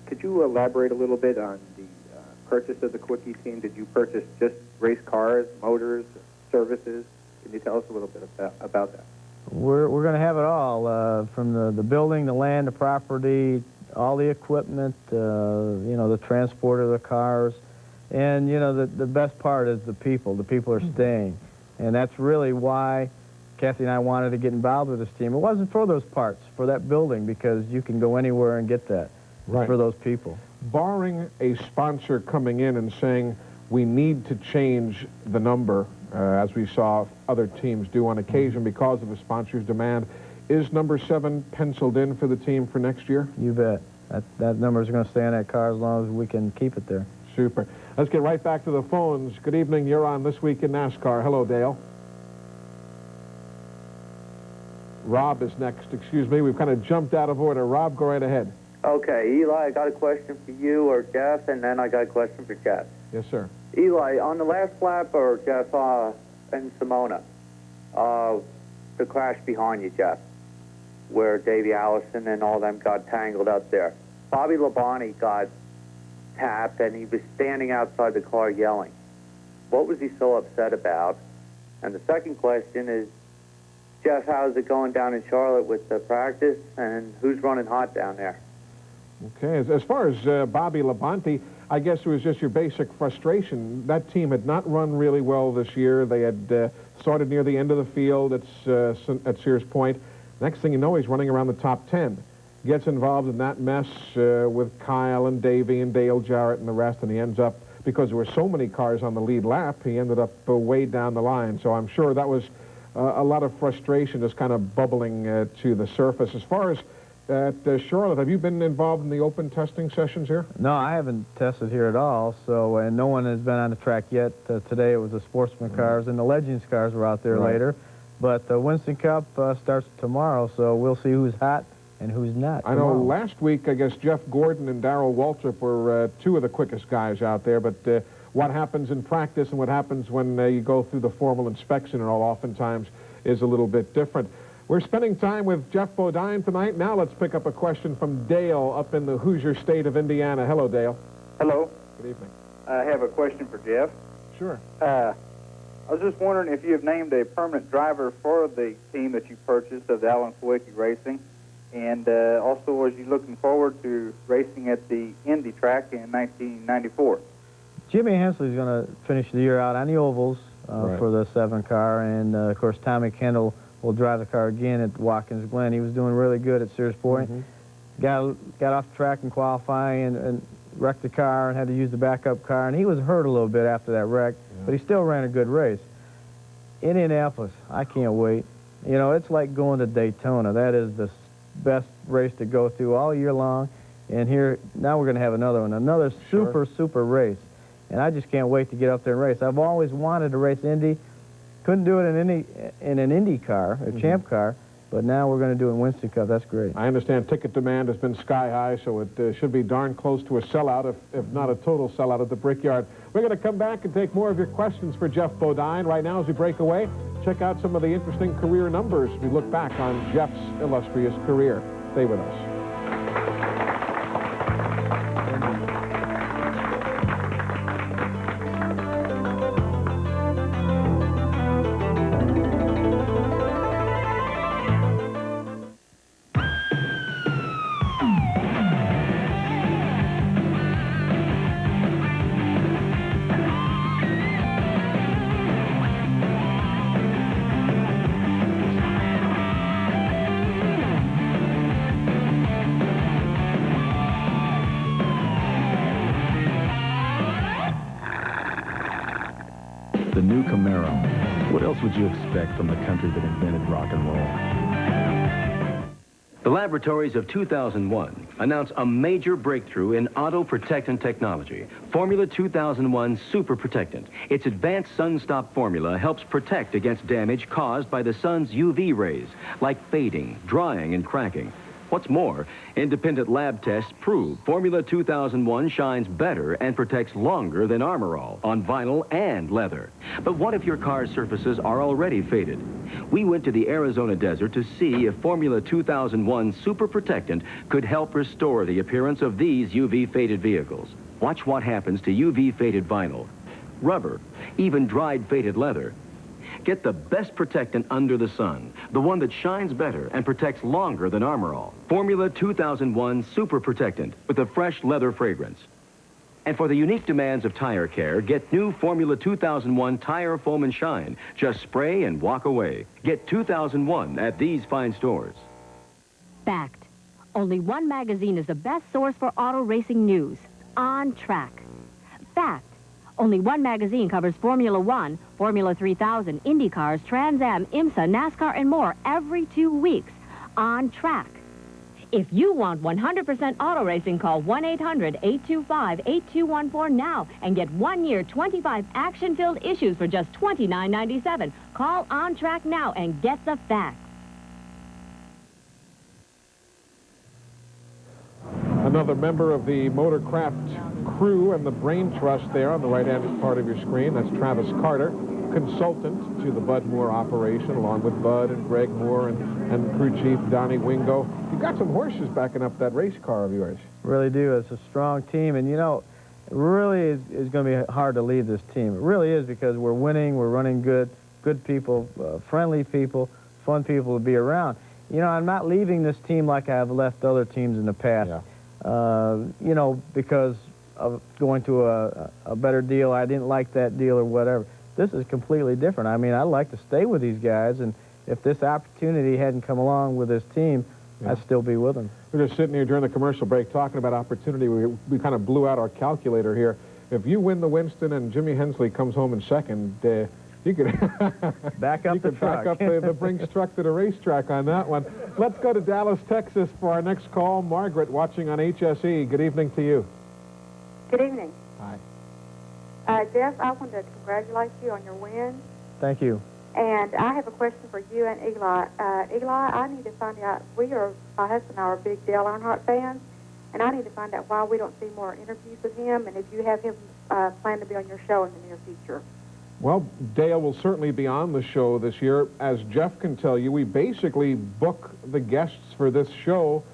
F: could you elaborate a little bit on the purchase of the Quickie team? Did you purchase just race cars, motors, services? Can you tell us a little bit about that?
C: We're going to have it all, from the building, the land, the property, all the equipment, you know, the transport of the cars. And, you know, the best part is the people. The people are staying. And that's really why Kathy and I wanted to get involved with this team. It wasn't for those parts, for that building, because you can go anywhere and get that.
B: Right.
C: For those people.
B: Barring a sponsor coming in and saying, we need to change the number, as we saw other teams do on occasion because of a sponsor's demand, is number 7 penciled in for the team for next year?
C: You bet. That number is going to stay on that car as long as we can keep it there.
B: Super. Let's get right back to the phones. Good evening. You're on This Week in NASCAR. Hello, Dale. Rob is next. Excuse me. We've kind of jumped out of order. Rob, go right ahead.
G: Okay, Eli, I got a question for you or Geoff, and then I got a question for Jeff.
B: Yes, sir.
G: Eli, on the last lap, or Jeff, and Simona, the crash behind you, Jeff, where Davey Allison and all them got tangled up there. Bobby Labonte got tapped, and he was standing outside the car yelling. What was he so upset about? And the second question is, Jeff, how's it going down in Charlotte with the practice, and who's running hot down there?
B: Okay, as far as Bobby Labonte, I guess it was just your basic frustration. That team had not run really well this year. They had started near the end of the field at Sears Point. Next thing you know, he's running around the top 10. Gets involved in that mess with Kyle and Davey and Dale Jarrett and the rest, and he ends up, because there were so many cars on the lead lap, he ended up way down the line. So I'm sure that was a lot of frustration just kind of bubbling to the surface. As far as at Charlotte, have you been involved in the open testing sessions here?
C: No, I haven't tested here at all, so, and no one has been on the track yet. Today it was the Sportsman cars, and the Legends cars were out there later. But the Winston Cup starts tomorrow, so we'll see who's hot and who's not.
B: I know last week, I guess Geoff Gordon and Darrell Waltrip were 2 of the quickest guys out there, but what happens in practice and what happens when you go through the formal inspection and all oftentimes is a little bit different. We're spending time with Geoff Bodine tonight. Now let's pick up a question from Dale up in the Hoosier state of Indiana. Hello, Dale.
F: Hello.
B: Good evening.
F: I have a question for Geoff.
B: Sure.
F: I was just wondering if you have named a permanent driver for the team that you purchased of the Alan Kulwicki Racing, and also was you looking forward to racing at the Indy track in 1994?
C: Jimmy Hensley's going to finish the year out on the ovals for the 7 car, and of course Tommy Kendall will drive the car again at Watkins Glen. He was doing really good at Sears Point. Got off the track in qualifying and wrecked the car and had to use the backup car, and he was hurt a little bit after that wreck, but he still ran a good race. Indianapolis, I can't wait. You know, it's like going to Daytona. That is the best race to go through all year long, and here, now we're going to have another one, another super race, and I just can't wait to get up there and race. I've always wanted to race Indy. Couldn't do it in an Indy car, a champ car, But now we're going to do it in Winston Cup. That's great.
B: I understand ticket demand has been sky high, so it should be darn close to a sellout, if not a total sellout at the Brickyard. We're going to come back and take more of your questions for Geoff Bodine. Right now, as we break away, check out some of the interesting career numbers. We look back on Geoff's illustrious career. Stay with us.
I: The new Camaro. What else would you expect from the country that invented rock and roll?
J: The laboratories of 2001 announced a major breakthrough in auto protectant technology, Formula 2001 Super Protectant. Its advanced sun-stop formula helps protect against damage caused by the sun's UV rays, like fading, drying, and cracking. What's more, independent lab tests prove Formula 2001 shines better and protects longer than Armor All on vinyl and leather. But what if your car's surfaces are already faded? We went to the Arizona desert to see if Formula 2001 Super Protectant could help restore the appearance of these UV faded vehicles. Watch what happens to UV faded vinyl, rubber, even dried faded leather. Get the best protectant under the sun, the one that shines better and protects longer than Armor All. Formula 2001 Super Protectant with a fresh leather fragrance. And for the unique demands of tire care, get new Formula 2001 Tire Foam and Shine. Just spray and walk away. Get 2001 at these fine stores.
H: Fact. Only one magazine is the best source for auto racing news. On Track. Fact. Only one magazine covers Formula 1, Formula 3000, IndyCars, Trans Am, IMSA, NASCAR, and more every 2 weeks. On Track. If you want 100% auto racing, call 1-800-825-8214 now and get 1 year, 25 action-filled issues for just $29.97. Call On Track now and get the facts.
B: Another member of the Motorcraft crew and the brain trust there on the right-hand part of your screen. That's Travis Carter, consultant to the Bud Moore operation, along with Bud and Greg Moore and crew chief Donnie Wingo. You've got some horses backing up that race car of yours.
C: Really do. It's a strong team, and you know, it really is going to be hard to lead this team. It really is, because we're winning, we're running good people, friendly people, fun people to be around. You know, I'm not leaving this team like I've left other teams in the past.
B: Yeah.
C: You know, because of going to a better deal. I didn't like that deal or whatever. This is completely different. I mean, I'd like to stay with these guys, and if this opportunity hadn't come along with this team, I'd still be with them.
B: We're just sitting here during the commercial break talking about opportunity. We kind of blew out our calculator here. If you win the Winston and Jimmy Hensley comes home in second, you could
C: back up the truck.
B: Back up the Brinks truck to the racetrack on that one. Let's go to Dallas, Texas for our next call. Margaret, watching on HSE. Good evening to you.
K: Good evening.
B: Hi.
K: Geoff, I wanted to congratulate you on your win.
C: Thank you.
K: And I have a question for you and Eli. Eli, I need to find out, my husband and I are big Dale Earnhardt fans, and I need to find out why we don't see more interviews with him, and if you have him planned to be on your show in the near future.
B: Well, Dale will certainly be on the show this year. As Geoff can tell you, we basically book the guests for this show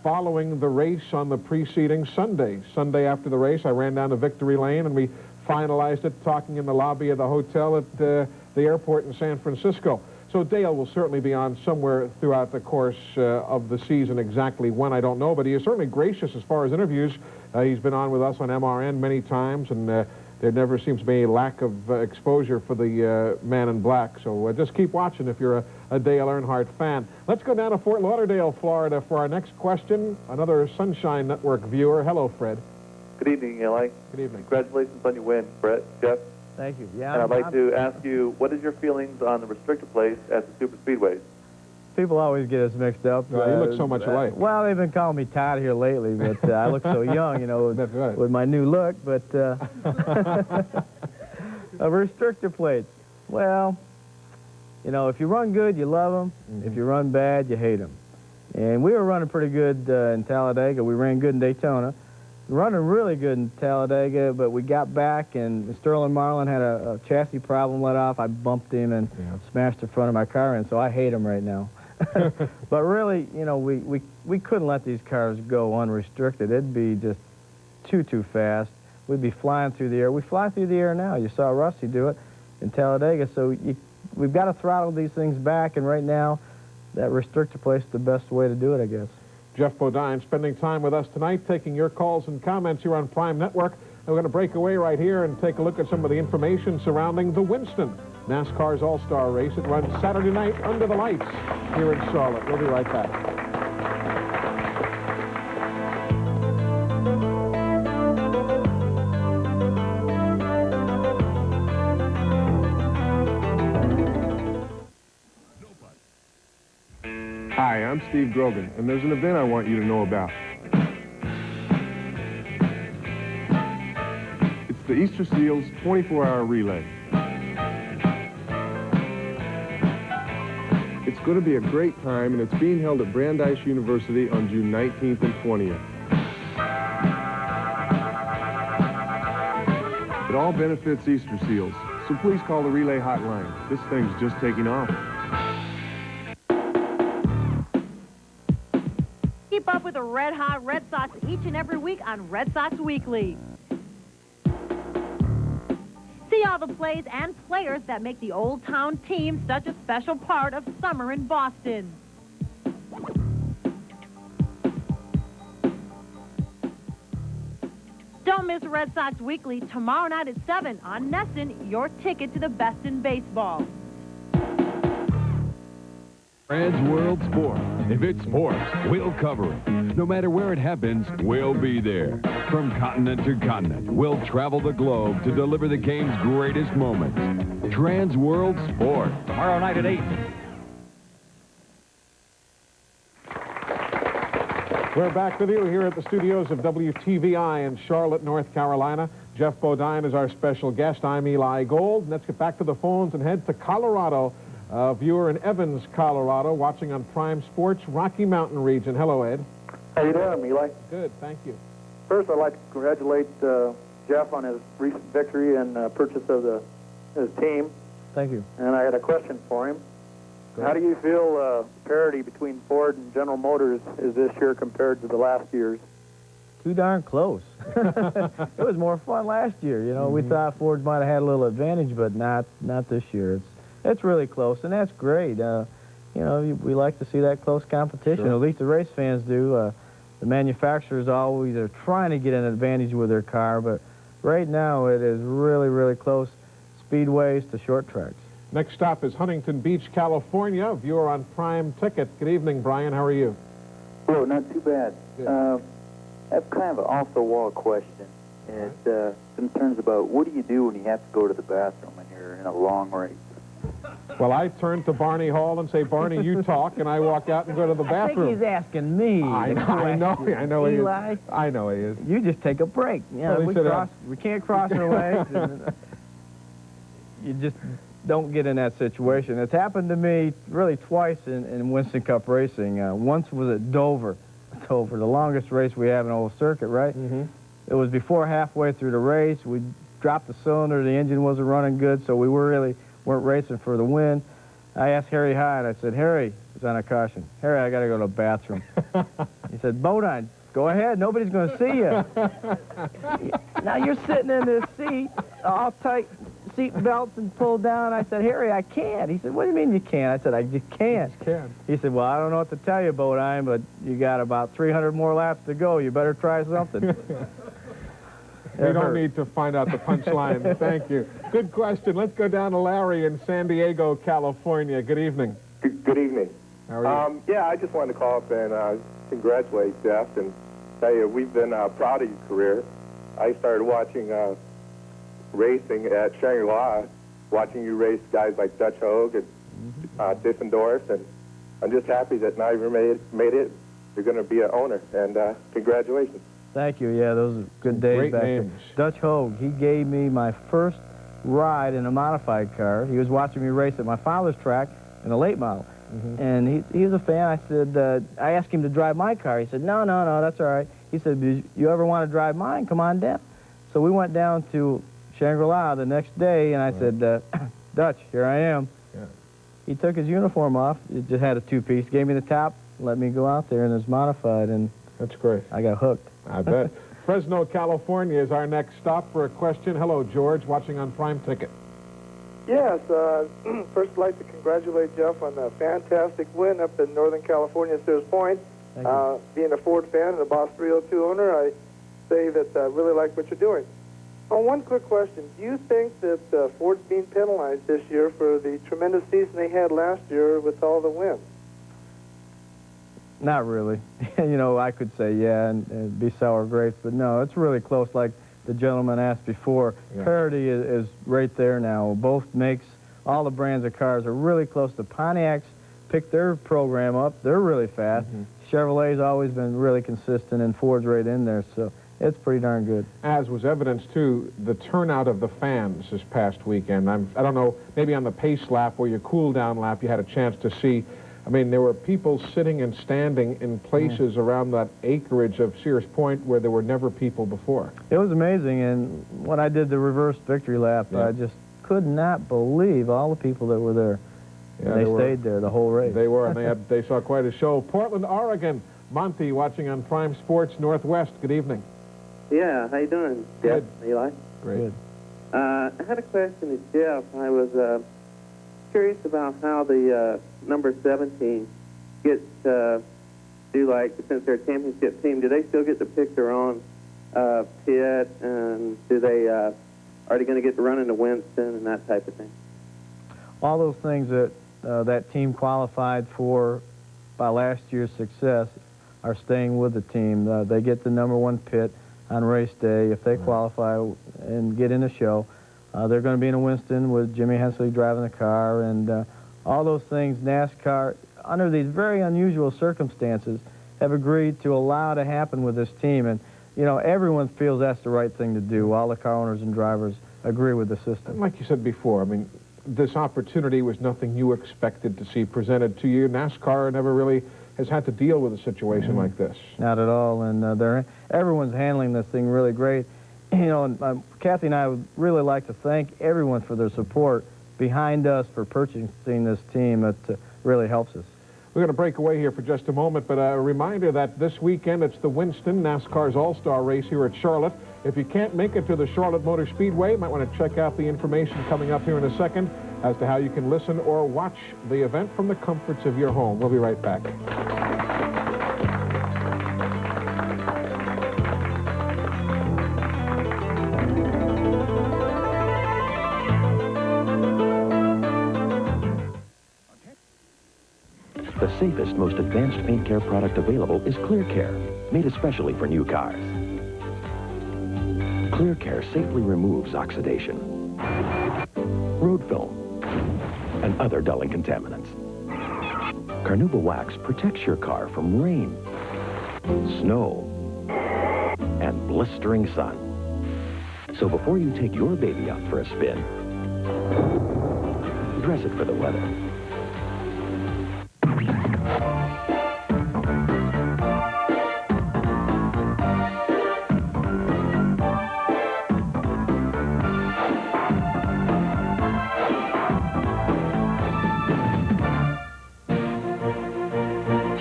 B: following the race on the preceding Sunday. Sunday after the race, I ran down to Victory Lane, and we finalized it talking in the lobby of the hotel at the airport in San Francisco. So Dale will certainly be on somewhere throughout the course of the season. Exactly when, I don't know, but he is certainly gracious as far as interviews. He's been on with us on MRN many times, and there never seems to be a lack of exposure for the man in black. So just keep watching if you're a Dale Earnhardt fan. Let's go down to Fort Lauderdale, Florida for our next question. Another Sunshine Network viewer. Hello, Fred.
L: Good evening, Eli.
B: Good evening.
L: Congratulations on your win, Brett, Geoff.
C: Thank you. Yeah.
L: And I'd like to ask you, what is your feelings on the restrictor plates at the super speedways?
C: People always get us mixed up.
B: You look so much alike.
C: Well, they've been calling me Todd here lately, but I look so young, you know, with my new look. But restrictor plates. Well, You know, if you run good, you love them. If you run bad, you hate them. And we were running pretty good in Talladega. We ran good in Daytona. Running really good in Talladega, but we got back, and Sterling Marlin had a chassis problem let off. I bumped him and smashed the front of my car in, so I hate him right now. But really, you know, we couldn't let these cars go unrestricted. It'd be just too fast. We'd be flying through the air. We fly through the air now. You saw Rusty do it in Talladega, so we've got to throttle these things back, and right now, that restrictor place is the best way to do it, I guess.
B: Geoff Bodine spending time with us tonight, taking your calls and comments here on Prime Network. We're going to break away right here and take a look at some of the information surrounding the Winston, NASCAR's All-Star Race. It runs Saturday night under the lights here in Charlotte. We'll be right back.
M: Hi, I'm Steve Grogan, and there's an event I want you to know about. It's the Easter Seals 24-hour relay. It's going to be a great time, and it's being held at Brandeis University on June 19th and 20th. It all benefits Easter Seals, so please call the relay hotline. This thing's just taking off.
T: Keep up with the red-hot Red Sox each and every week on Red Sox Weekly. See all the plays and players that make the Old Town team such a special part of summer in Boston. Don't miss Red Sox Weekly tomorrow night at 7 on NESN, your ticket to the best in baseball.
N: Trans World Sport. If it's sports, we'll cover it. No matter where it happens, we'll be there. From continent to continent, we'll travel the globe to deliver the game's greatest moments. Trans World Sport. Tomorrow night at 8.
B: We're back with you here at the studios of WTVI in Charlotte, North Carolina. Geoff Bodine is our special guest. I'm Eli Gold. Let's get back to the phones and head to Colorado. Viewer in Evans, Colorado, watching on Prime Sports, Rocky Mountain region. Hello, Ed.
U: How you doing, Eli?
B: Good, thank you.
U: First, I'd like to congratulate Geoff on his recent victory and purchase of his team.
C: Thank you.
U: And I had a question for him. How do you feel parity between Ford and General Motors is this year compared to the last year's?
C: Too darn close. It was more fun last year. You know, we thought Ford might have had a little advantage, but not this year. It's really close, and that's great. You know, we like to see that close competition. Sure. At least the race fans do. The manufacturers always are trying to get an advantage with their car, but right now it is really, really close. Speedways to short tracks.
B: Next stop is Huntington Beach, California. Viewer on Prime Ticket. Good evening, Brian. How are you?
O: Oh, not too bad. I have kind of an off-the-wall question. It concerns about what do you do when you have to go to the bathroom and you're in a long race?
B: Well, I turn to Barney Hall and say, Barney, you talk, and I walk out and go to the bathroom.
C: I think he's asking me.
B: I know he is.
C: Eli,
B: I know he is.
C: You just take a break. Yeah,
B: well,
C: we can't cross our legs. And you just don't get in that situation. It's happened to me really twice in Winston Cup racing. Once was at Dover. Dover, the longest race we have in the whole circuit, right? It was before halfway through the race. We dropped the cylinder. The engine wasn't running good, so we weren't racing for the win. I asked Harry Hyde. I said, Harry, it's on a caution. Harry, I got to go to the bathroom. He said, Bodine, go ahead. Nobody's going to see you. Now you're sitting in this seat, all tight seat belts and pulled down. I said, Harry, I can't. He said, what do you mean you can't? I said, I just can't. He said, well, I don't know what to tell you, Bodine, but you got about 300 more laps to go. You better try something.
B: We don't need to find out the punchline. Thank you. Good question. Let's go down to Larry in San Diego, California. Good evening.
P: Good evening.
B: How are you?
P: Yeah, I just wanted to call up and congratulate Geoff and tell you we've been proud of your career. I started watching racing at Shangri-La, watching you race guys like Dutch Hogue and Diffendorf, and I'm just happy that now you've made it. You're going to be an owner, and congratulations.
C: Thank you. Yeah, those are good days
B: Great
C: back
B: names.
C: there. Dutch Hogue, he gave me my first ride in a modified car. He was watching me race at my father's track in a late model. And he was a fan. I said, I asked him to drive my car. He said, no, that's all right. He said, you ever want to drive mine? Come on down. So we went down to Shangri-La the next day, and I said, Dutch, here I am. Yeah. He took his uniform off. It just had a two-piece. Gave me the top, let me go out there, and it's modified. And
B: that's great.
C: I got hooked.
B: I bet. Fresno, California is our next stop for a question. Hello, George, watching on Prime Ticket.
Q: Yes, first I'd like to congratulate Geoff on a fantastic win up in Northern California, Sears Point. Being a Ford fan and a Boss 302 owner, I say that I really like what you're doing. One quick question. Do you think that Ford's being penalized this year for the tremendous season they had last year with all the wins?
C: Not really. You know, I could say yeah and be sour grapes, but no, it's really close like the gentleman asked before. Yeah. Parity is right there now. Both makes, all the brands of cars are really close. The Pontiacs picked their program up. They're really fast. Chevrolet's always been really consistent, and Ford's right in there, so it's pretty darn good.
B: As was evidenced, too, the turnout of the fans this past weekend. I don't know, maybe on the pace lap or your cool-down lap you had a chance to see. I mean, there were people sitting and standing in places around that acreage of Sears Point where there were never people before.
C: It was amazing, and when I did the reverse victory lap, I just could not believe all the people that were there. Yeah, they stayed there the whole race.
B: They were, and they saw quite a show. Portland, Oregon. Monty, watching on Prime Sports Northwest. Good evening.
R: Yeah, how you doing, Jeff? Eli?
B: Great. Good.
R: I had a question to Jeff. I was curious about how the number 17 gets do, like, since they're a championship team, do they still get to pick their own pit, and do they are they going to get to run into Winston and that type of thing?
C: All those things that that team qualified for by last year's success are staying with the team. They get the #1 pit on race day if they qualify and get in the show. They're going to be in a Winston with Jimmy Hensley driving the car, and all those things. NASCAR, under these very unusual circumstances, have agreed to allow to happen with this team. And, you know, everyone feels that's the right thing to do. All the car owners and drivers agree with the system.
B: And like you said before, I mean, this opportunity was nothing you expected to see presented to you. NASCAR never really has had to deal with a situation like this.
C: Not at all, and everyone's handling this thing really great. You know, and Kathy and I would really like to thank everyone for their support behind us for purchasing this team. It really helps us.
B: We're going to break away here for just a moment, but a reminder that this weekend it's the Winston, NASCAR's All-Star race here at Charlotte. If you can't make it to the Charlotte Motor Speedway, you might want to check out the information coming up here in a second as to how you can listen or watch the event from the comforts of your home. We'll be right back.
S: The safest, most advanced paint care product available is Clear Care, made especially for new cars. Clear Care safely removes oxidation, road film, and other dulling contaminants. Carnauba Wax protects your car from rain, snow, and blistering sun. So before you take your baby out for a spin, dress it for the weather.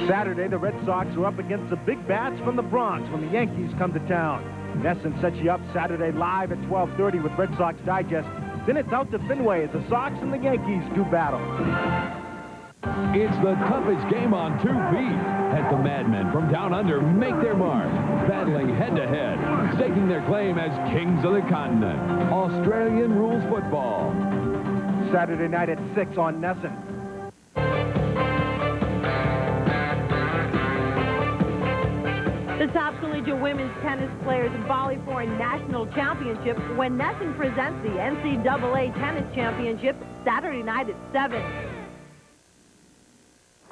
V: Saturday, the Red Sox are up against the big bats from the Bronx when the Yankees come to town. NESN sets you up Saturday live at 12:30 with Red Sox Digest. Then it's out to Fenway as the Sox and the Yankees do battle.
N: It's the toughest game on 2 feet as the Madmen from down under make their mark, battling head-to-head, staking their claim as kings of the continent. Australian rules football.
V: Saturday night at 6 on NESN.
T: The top collegiate women's tennis players volley for a national championship when NESN presents the NCAA Tennis Championship Saturday night at 7.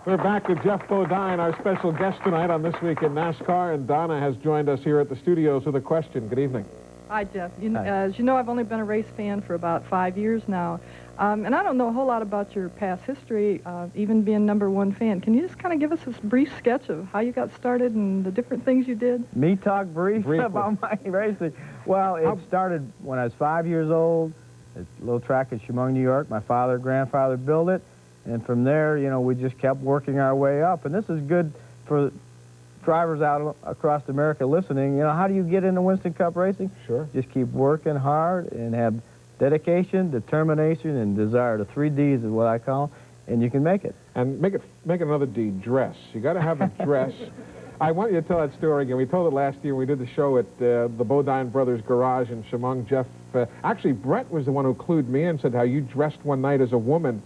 B: We're back with Geoff Bodine, our special guest tonight on This Week in NASCAR, and Donna has joined us here at the studios with a question. Good evening.
A: Hi, Geoff.
C: Hi.
A: As you know, I've only been a race fan for about 5 years now. And I don't know a whole lot about your past history, even being #1 fan. Can you just kind of give us a brief sketch of how you got started and the different things you did?
C: Me talk briefly about my racing. Well, it started when I was 5 years old. At a little track in Chemung, New York. My grandfather built it. And from there, you know, we just kept working our way up. And this is good for drivers out across America listening. You know, how do you get into Winston Cup racing?
B: Sure.
C: Just keep working hard and have dedication, determination, and desire. The 3 Ds is what I call them, and you can make it.
B: And make it another D, dress. You got to have a dress. I want you to tell that story again. We told it last year when we did the show at the Bodine Brothers Garage in Chemung. Geoff, actually, Brett was the one who clued me in, said how you dressed one night as a woman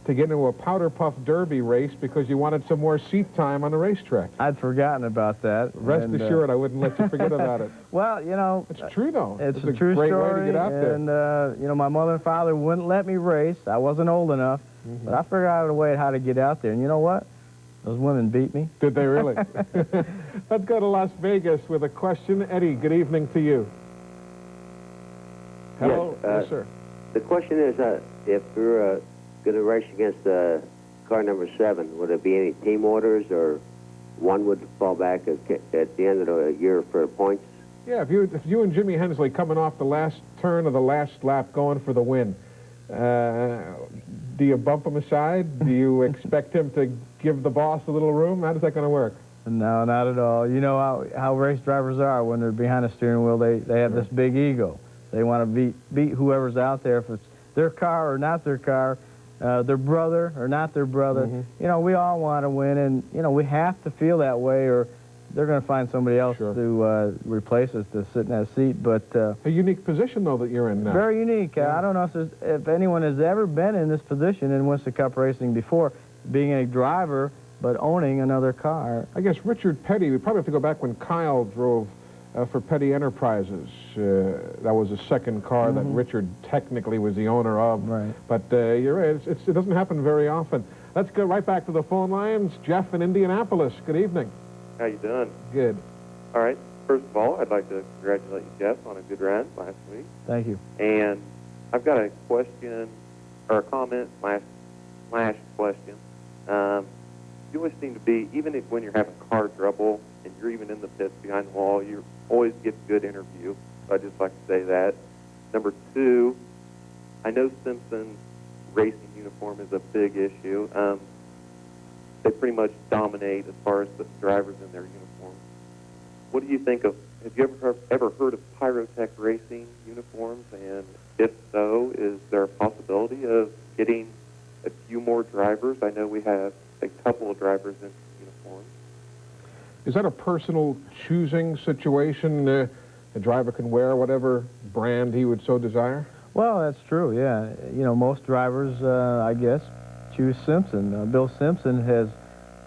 B: to get into a powder puff derby race because you wanted some more seat time on the racetrack.
C: I'd forgotten about that.
B: Rest assured, I wouldn't let you forget about it.
C: Well, you know...
B: It's true, though.
C: It's a
B: a
C: true
B: great
C: story,
B: way to get out there.
C: And, you know, my mother and father wouldn't let me race. I wasn't old enough. But I figured out a way how to get out there. And you know what? Those women beat me.
B: Did they really? Let's go to Las Vegas with a question. Eddie, good evening to you. Hello? Yes, sir.
D: The question is, if we're going to race against car number 7, would it be any team orders, or one would fall back at the end of the year for points?
B: Yeah, if you and Jimmy Hensley coming off the last turn of the last lap going for the win, do you bump him aside? Do you expect him to give the boss a little room? How's that going to work?
C: No, not at all. You know how race drivers are when they're behind the steering wheel. They have this big ego. They want to beat whoever's out there, if it's their car or not their car, their brother or not their brother. You know, we all want to win, and, you know, we have to feel that way, or they're going to find somebody else to replace us to sit in that seat. But
B: a unique position, though, that you're in now.
C: Very unique. I don't know if anyone has ever been in this position in Winston Cup racing before, being a driver but owning another car.
B: I guess Richard Petty, we probably have to go back when Kyle drove for Petty Enterprises. That was the second car that Richard technically was the owner of.
C: Right.
B: But you're right, it doesn't happen very often. Let's go right back to the phone lines. Jeff in Indianapolis, good evening.
L: How you doing?
B: Good.
L: All right. First of all, I'd like to congratulate you, Jeff, on a good run last week.
C: Thank you.
L: And I've got a question, or a comment slash question. You always seem to be, even when you're having car trouble and you're even in the pits behind the wall, you always get a good interview. So I'd just like to say that. Number 2, I know Simpson's racing uniform is a big issue. They pretty much dominate as far as the drivers in their uniforms. What do you think of, have you ever heard of Pyrotech racing uniforms? And if so, is there a possibility of getting a few more drivers? I know we have a couple of drivers in uniforms.
B: Is that a personal choosing situation? A driver can wear whatever brand he would so desire?
C: Well, that's true, yeah. You know, most drivers, I guess, choose Simpson. Bill Simpson has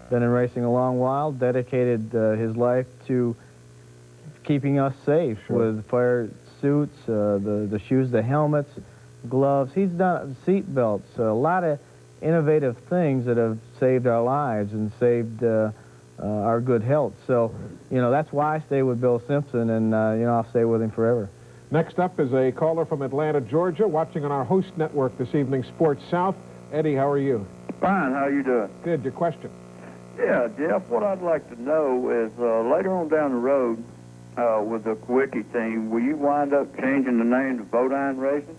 C: been in racing a long while, dedicated his life to keeping us safe with fire suits, the shoes, the helmets, gloves. He's done seat belts, a lot of innovative things that have saved our lives and saved our good health. So, you know, that's why I stay with Bill Simpson, and, you know, I'll stay with him forever.
B: Next up is a caller from Atlanta, Georgia, watching on our host network this evening, Sports South. Eddie, how are you?
W: Fine. How you doing?
B: Good. Your question?
W: Yeah, Jeff, what I'd like to know is later on down the road with the Kwiecki team, will you wind up changing the name to Bodine Racing?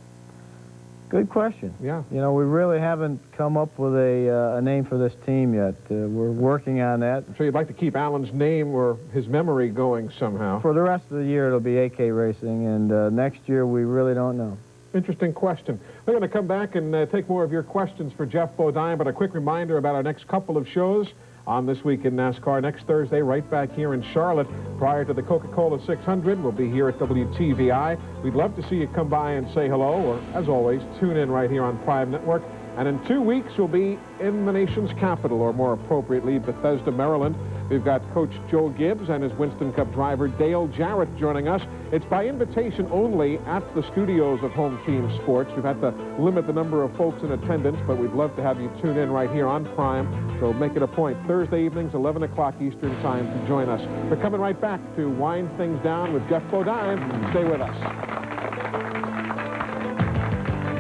C: Good question.
B: Yeah.
C: You know, we really haven't come up with a name for this team yet. We're working on that.
B: So you'd like to keep Alan's name or his memory going somehow?
C: For the rest of the year, it'll be AK Racing, and next year, we really don't know.
B: Interesting question. We're going to come back and take more of your questions for Geoff Bodine, but a quick reminder about our next couple of shows on This Week in NASCAR. Next Thursday, right back here in Charlotte, prior to the Coca-Cola 600. We'll be here at WTVI. We'd love to see you come by and say hello, or, as always, tune in right here on Prime Network. And in 2 weeks, we'll be in the nation's capital, or more appropriately, Bethesda, Maryland, We've got Coach Joe Gibbs and his Winston Cup driver Dale Jarrett joining us. It's by invitation only at the studios of Home Team Sports. We've had to limit the number of folks in attendance, but we'd love to have you tune in right here on Prime. So make it a point. Thursday evenings, 11 o'clock Eastern Time to join us. We're coming right back to wind things down with Geoff Bodine. Stay with us.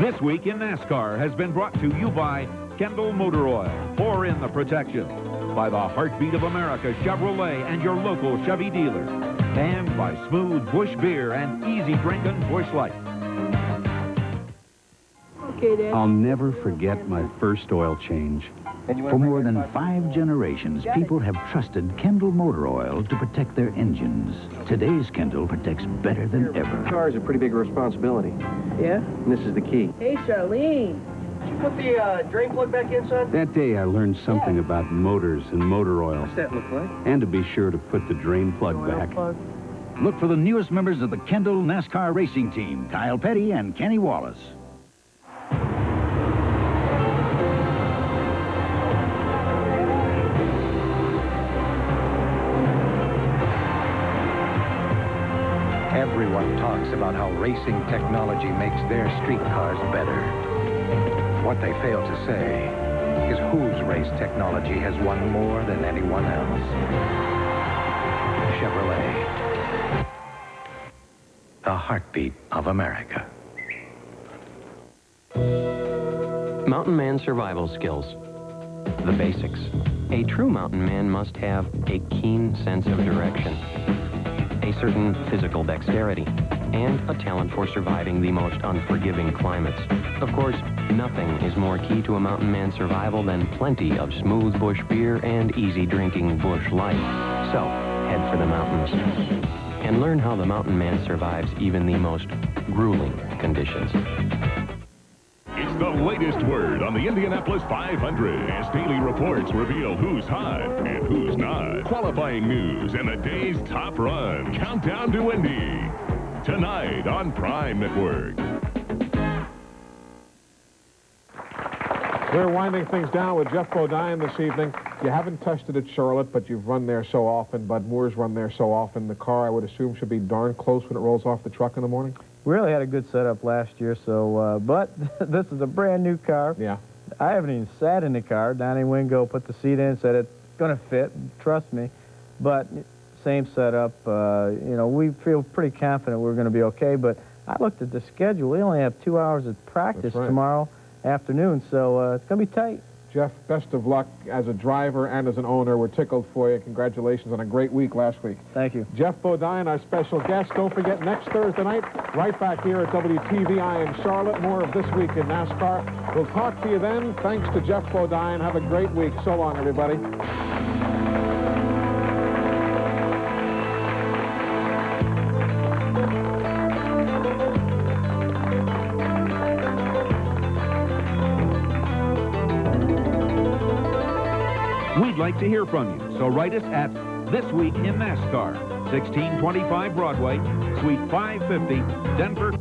E: This Week in NASCAR has been brought to you by Kendall Motor Oil, pour in the protection, by the Heartbeat of America Chevrolet and your local Chevy dealer, and by Smooth Busch Beer and easy drinking Busch Light.
F: Okay, Dad. I'll never forget my first oil change. For more than 5 generations, people have trusted Kendall Motor Oil to protect their engines. Today's Kendall protects better than ever.
G: Car is a pretty big responsibility.
F: Yeah?
G: And this is the key.
F: Hey, Charlene.
G: Did you put the drain plug back in, son?
F: That day, I learned something about motors and motor oil.
G: What's that look like?
F: And to be sure to put the drain plug back. Look for the newest members of the Kendall NASCAR racing team, Kyle Petty and Kenny Wallace.
X: Everyone talks about how racing technology makes their street cars better. What they fail to say is whose race technology has won more than anyone else. Chevrolet. The heartbeat of America.
Y: Mountain man survival skills. The basics. A true mountain man must have a keen sense of direction, a certain physical dexterity, and a talent for surviving the most unforgiving climates. Of course, nothing is more key to a mountain man's survival than plenty of smooth bush beer and easy drinking Busch Light. So, head for the mountains and learn how the mountain man survives even the most grueling conditions.
Z: It's the latest word on the Indianapolis 500 as daily reports reveal who's hot and who's not. Qualifying news and the day's top run. Countdown to Indy. Tonight on Prime Network.
B: We're winding things down with Geoff Bodine this evening. You haven't touched it at Charlotte, but you've run there so often. Bud Moore's run there so often. The car, I would assume, should be darn close when it rolls off the truck in the morning.
C: We really had a good setup last year, so, but this is a brand new car.
B: Yeah.
C: I haven't even sat in the car. Donnie Wingo put the seat in, said it's going to fit, trust me. But same setup, you know, we feel pretty confident we're going to be okay. But I looked at the schedule. We only have 2 hours of practice tomorrow afternoon, so it's going to be tight.
B: Geoff, best of luck as a driver and as an owner. We're tickled for you. Congratulations on a great week last week.
C: Thank you.
B: Geoff Bodine, our special guest. Don't forget, next Thursday night, right back here at WTVI in Charlotte, more of This Week in NASCAR. We'll talk to you then. Thanks to Geoff Bodine. Have a great week. So long, everybody.
E: We'd like to hear from you, so write us at This Week in NASCAR, 1625 Broadway, Suite 550, Denver.